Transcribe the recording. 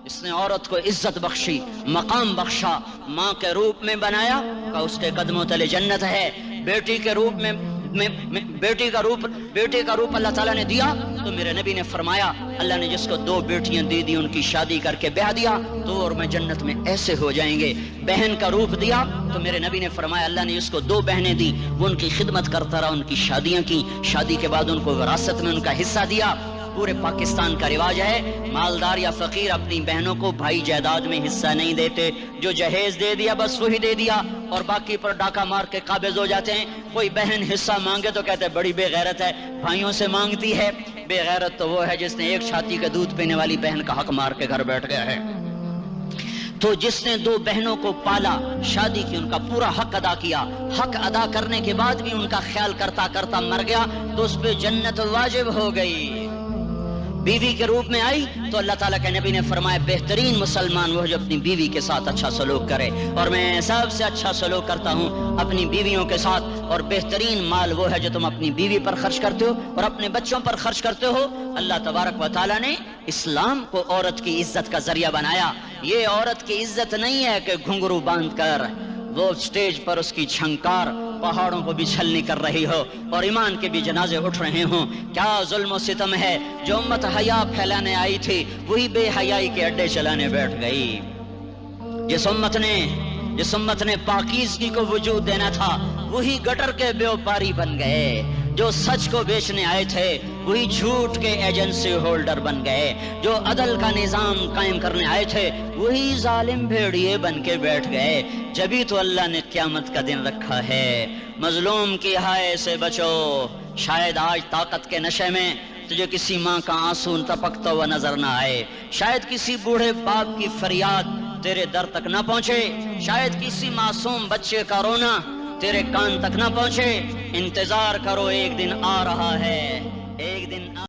اس نے عورت کو عزت بخشی، مقام بخشا، ماں کے روپ میں بنایا کہ اس کے قدموں تلے جنت ہے، بیٹی کے روپ میں بیٹی کا روپ اللہ تعالیٰ نے دیا تو میرے نبی نے فرمایا اللہ نے جس کو 2 بیٹیاں دی دی ان کی شادی کر کے بیاہ دیا تو اور میں جنت میں ایسے ہو جائیں گے۔ بہن کا روپ دیا تو میرے نبی نے فرمایا اللہ نے جس کو 2 بہنیں دی وہ ان کی خدمت کرتا رہا، ان کی شادیاں کی، شادی کے بعد ان کو وراثت میں ان کا حصہ دیا۔ پورے پاکستان کا رواج ہے مالدار یا فقیر اپنی بہنوں کو بھائی جائیداد میں حصہ نہیں دیتے، جو جہیز دے دیا بس وہی دے دیا اور باقی پر ڈاکہ مار کے قابض ہو جاتے ہیں۔ کوئی بہن حصہ مانگے تو کہتے ہیں بڑی بے غیرت ہے، بھائیوں سے مانگتی ہے۔ بے غیرت تو وہ ہے جس نے ایک چھاتی کے دودھ پینے والی بہن کا حق مار کے گھر بیٹھ گیا ہے۔ تو جس نے 2 بہنوں کو پالا، شادی کی، ان کا پورا حق ادا کیا، حق ادا کرنے کے بعد بھی ان کا خیال کرتا کرتا مر گیا تو اس پہ جنت واجب ہو گئی۔ بیوی کے روپ میں آئی تو اللہ تعالیٰ کے نبی نے فرمایا بہترین مسلمان وہ جو اپنی بیوی کے ساتھ اچھا سلوک کرے، اور میں سب سے اچھا سلوک کرتا ہوں اپنی بیویوں کے ساتھ، اور بہترین مال وہ ہے جو تم اپنی بیوی پر خرچ کرتے ہو اور اپنے بچوں پر خرچ کرتے ہو۔ اللہ تبارک و تعالیٰ نے اسلام کو عورت کی عزت کا ذریعہ بنایا۔ یہ عورت کی عزت نہیں ہے کہ گھنگرو باندھ کر وہ سٹیج پر اس کی چھنکار پہاڑوں کو بھی چھلنی کر رہی ہو اور ایمان کے بھی جنازے اٹھ رہے ہوں۔ کیا ظلم و ستم ہے، جو امت حیا پھیلانے آئی تھی وہی بے حیائی کے اڈے چلانے بیٹھ گئی۔ جس امت نے پاکیزگی کو وجود دینا تھا وہی گٹر کے بیوپاری بن گئے، جو سچ کو بیچنے آئے تھے وہی جھوٹ کے ایجنسی ہولڈر بن گئے، جو عدل کا نظام قائم کرنے آئے تھے وہی ظالم بھیڑیے بن کے بیٹھ گئے۔ جبھی تو اللہ نے قیامت کا دن رکھا ہے۔ مظلوم کی ہائے سے بچو، شاید آج طاقت کے نشے میں تجھے کسی ماں کا آنسو ٹپکتا ہوا نظر نہ آئے، شاید کسی بوڑھے باپ کی فریاد تیرے در تک نہ پہنچے، شاید کسی معصوم بچے کا رونا تیرے کان تک نہ پہنچے۔ انتظار کرو، ایک دن آ رہا ہے، ایک دن